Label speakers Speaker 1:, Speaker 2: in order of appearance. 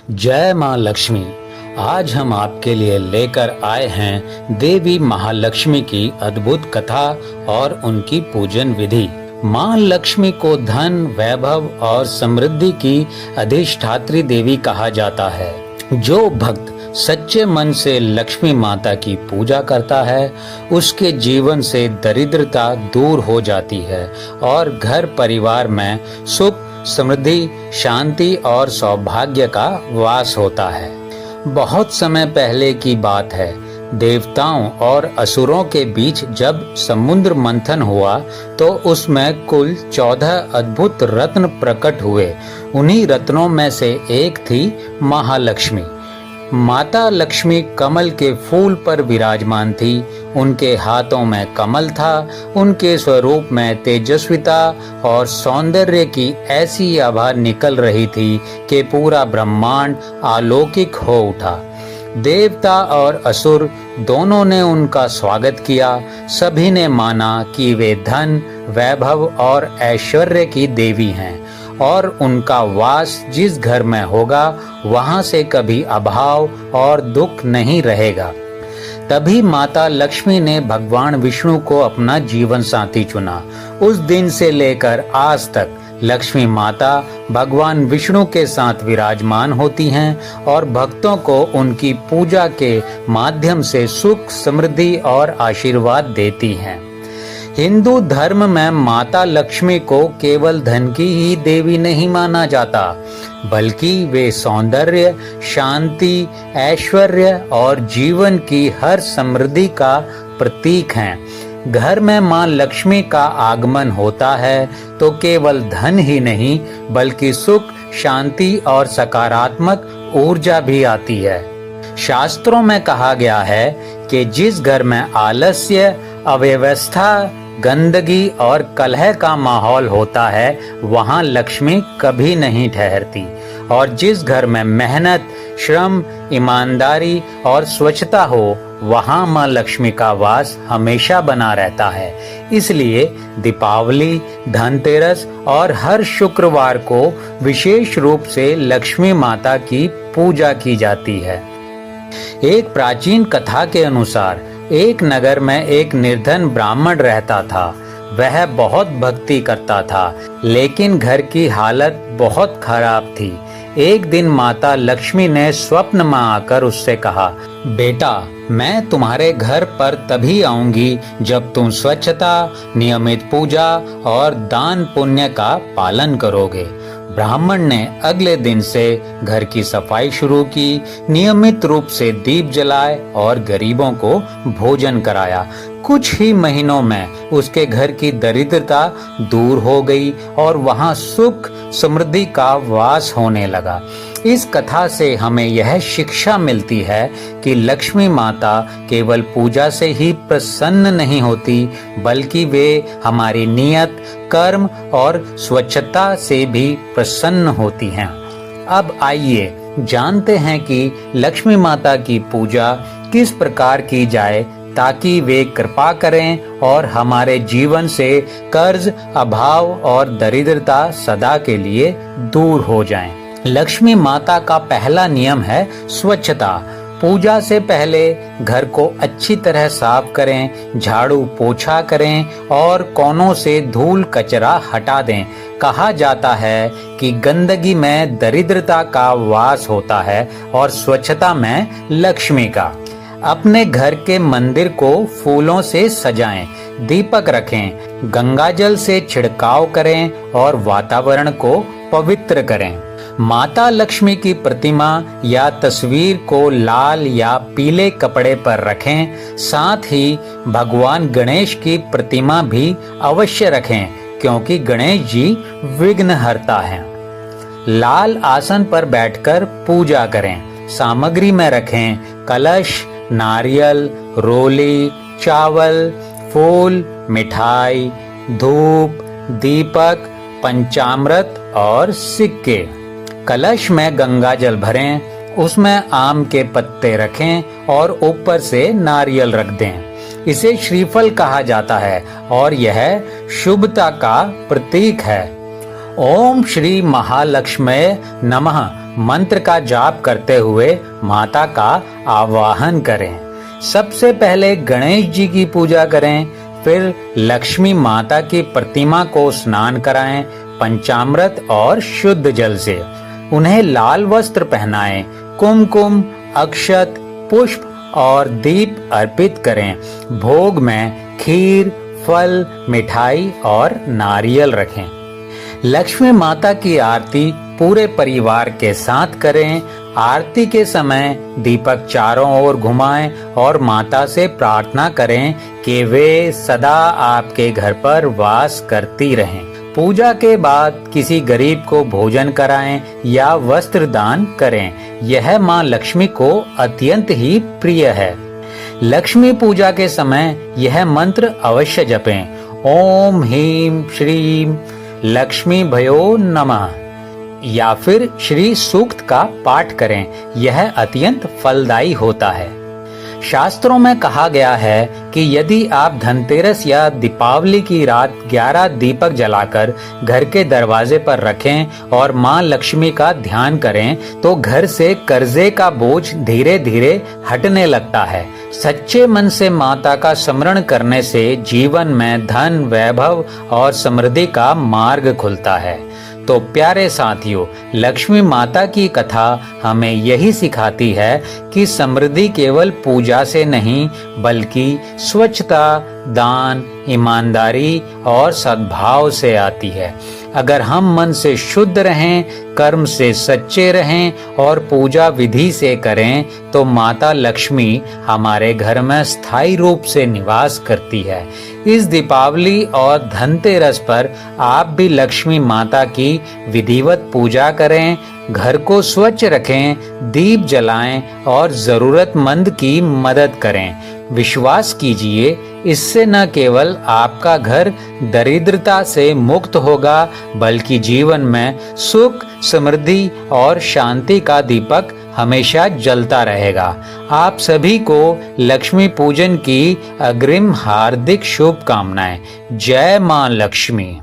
Speaker 1: जय माँ लक्ष्मी। आज हम आपके लिए लेकर आए हैं देवी महालक्ष्मी की अद्भुत कथा और उनकी पूजन विधि। माँ लक्ष्मी को धन, वैभव और समृद्धि की अधिष्ठात्री देवी कहा जाता है। जो भक्त सच्चे मन से लक्ष्मी माता की पूजा करता है, उसके जीवन से दरिद्रता दूर हो जाती है और घर परिवार में सुख, समृद्धि, शांति और सौभाग्य का वास होता है। बहुत समय पहले की बात है। देवताओं और असुरों के बीच जब समुद्र मंथन हुआ तो उसमें कुल 14 अद्भुत रत्न प्रकट हुए। उन्हीं रत्नों में से एक थी महालक्ष्मी। माता लक्ष्मी कमल के फूल पर विराजमान थी। उनके हाथों में कमल था। उनके स्वरूप में तेजस्विता और सौंदर्य की ऐसी आभा निकल रही थी कि पूरा ब्रह्मांड अलौकिक हो उठा। देवता और असुर दोनों ने उनका स्वागत किया। सभी ने माना कि वे धन, वैभव और ऐश्वर्य की देवी हैं और उनका वास जिस घर में होगा वहां से कभी अभाव और दुख नहीं रहेगा। तभी माता लक्ष्मी ने भगवान विष्णु को अपना जीवन साथी चुना। उस दिन से लेकर आज तक लक्ष्मी माता भगवान विष्णु के साथ विराजमान होती हैं और भक्तों को उनकी पूजा के माध्यम से सुख, समृद्धि और आशीर्वाद देती हैं। हिंदू धर्म में माता लक्ष्मी को केवल धन की ही देवी नहीं माना जाता, बल्कि वे सौंदर्य, शांति, ऐश्वर्य और जीवन की हर समृद्धि का प्रतीक हैं। घर में मां लक्ष्मी का आगमन होता है तो केवल धन ही नहीं, बल्कि सुख, शांति और सकारात्मक ऊर्जा भी आती है। शास्त्रों में कहा गया है कि जिस घर में आलस्य, अव्यवस्था, गंदगी और कलह का माहौल होता है वहां लक्ष्मी कभी नहीं ठहरती, और जिस घर में मेहनत, श्रम, ईमानदारी और स्वच्छता हो वहां मां लक्ष्मी का वास हमेशा बना रहता है। इसलिए दीपावली, धनतेरस और हर शुक्रवार को विशेष रूप से लक्ष्मी माता की पूजा की जाती है। एक प्राचीन कथा के अनुसार एक नगर में एक निर्धन ब्राह्मण रहता था। वह बहुत भक्ति करता था, लेकिन घर की हालत बहुत खराब थी। एक दिन माता लक्ष्मी ने स्वप्न में आकर उससे कहा, बेटा, मैं तुम्हारे घर पर तभी आऊंगी जब तुम स्वच्छता, नियमित पूजा और दान पुण्य का पालन करोगे। ब्राह्मण ने अगले दिन से घर की सफाई शुरू की, नियमित रूप से दीप जलाए और गरीबों को भोजन कराया। कुछ ही महीनों में उसके घर की दरिद्रता दूर हो गई और वहां सुख, समृद्धि का वास होने लगा। इस कथा से हमें यह शिक्षा मिलती है कि लक्ष्मी माता केवल पूजा से ही प्रसन्न नहीं होती, बल्कि वे हमारी नियत, कर्म और स्वच्छता से भी प्रसन्न होती हैं। अब आइए जानते हैं कि लक्ष्मी माता की पूजा किस प्रकार की जाए ताकि वे कृपा करें और हमारे जीवन से कर्ज, अभाव और दरिद्रता सदा के लिए दूर हो जाएं। लक्ष्मी माता का पहला नियम है स्वच्छता। पूजा से पहले घर को अच्छी तरह साफ करें, झाड़ू पोछा करें और कोनों से धूल कचरा हटा दें। कहा जाता है कि गंदगी में दरिद्रता का वास होता है और स्वच्छता में लक्ष्मी का। अपने घर के मंदिर को फूलों से सजाएं, दीपक रखें, गंगाजल से छिड़काव करें और वातावरण को पवित्र करें। माता लक्ष्मी की प्रतिमा या तस्वीर को लाल या पीले कपड़े पर रखें। साथ ही भगवान गणेश की प्रतिमा भी अवश्य रखें, क्योंकि गणेश जी विघ्नहर्ता हैं। लाल आसन पर बैठकर पूजा करें। सामग्री में रखें कलश, नारियल, रोली, चावल, फूल, मिठाई, धूप, दीपक, पंचामृत और सिक्के। कलश में गंगा जल भरें, उसमें आम के पत्ते रखें और ऊपर से नारियल रख दें। इसे श्रीफल कहा जाता है और यह शुभता का प्रतीक है। ओम श्री महालक्ष्मी नमः। मंत्र का जाप करते हुए माता का आवाहन करें। सबसे पहले गणेश जी की पूजा करें, फिर लक्ष्मी माता की प्रतिमा को स्नान कराएं पंचामृत और शुद्ध जल से। उन्हें लाल वस्त्र पहनाएं, कुमकुम, अक्षत, पुष्प और दीप अर्पित करें। भोग में खीर, फल, मिठाई और नारियल रखें। लक्ष्मी माता की आरती पूरे परिवार के साथ करें। आरती के समय दीपक चारों ओर घुमाएं और माता से प्रार्थना करें कि वे सदा आपके घर पर वास करती रहें। पूजा के बाद किसी गरीब को भोजन कराएं या वस्त्र दान करें। यह मां लक्ष्मी को अत्यंत ही प्रिय है। लक्ष्मी पूजा के समय यह मंत्र अवश्य जपें। ओम ह्रीं श्रीं लक्ष्मी भयो नमः या फिर श्री सूक्त का पाठ करें। यह अत्यंत फलदायी होता है। शास्त्रों में कहा गया है कि यदि आप धनतेरस या दीपावली की रात 11 दीपक जलाकर घर के दरवाजे पर रखें और मां लक्ष्मी का ध्यान करें तो घर से कर्जे का बोझ धीरे धीरे हटने लगता है। सच्चे मन से माता का स्मरण करने से जीवन में धन, वैभव और समृद्धि का मार्ग खुलता है। तो प्यारे साथियों, लक्ष्मी माता की कथा हमें यही सिखाती है कि समृद्धि केवल पूजा से नहीं बल्कि स्वच्छता, दान, ईमानदारी और सद्भाव से आती है। अगर हम मन से शुद्ध रहें, कर्म से सच्चे रहें और पूजा विधि से करें तो माता लक्ष्मी हमारे घर में स्थायी रूप से निवास करती है। इस दीपावली और धनतेरस पर आप भी लक्ष्मी माता की विधिवत पूजा करें, घर को स्वच्छ रखें, दीप जलाएं और जरूरतमंद की मदद करें। विश्वास कीजिए, इससे न केवल आपका घर दरिद्रता से मुक्त होगा बल्कि जीवन में सुख, समृद्धि और शांति का दीपक हमेशा जलता रहेगा। आप सभी को लक्ष्मी पूजन की अग्रिम हार्दिक शुभकामनाएं। जय मां लक्ष्मी।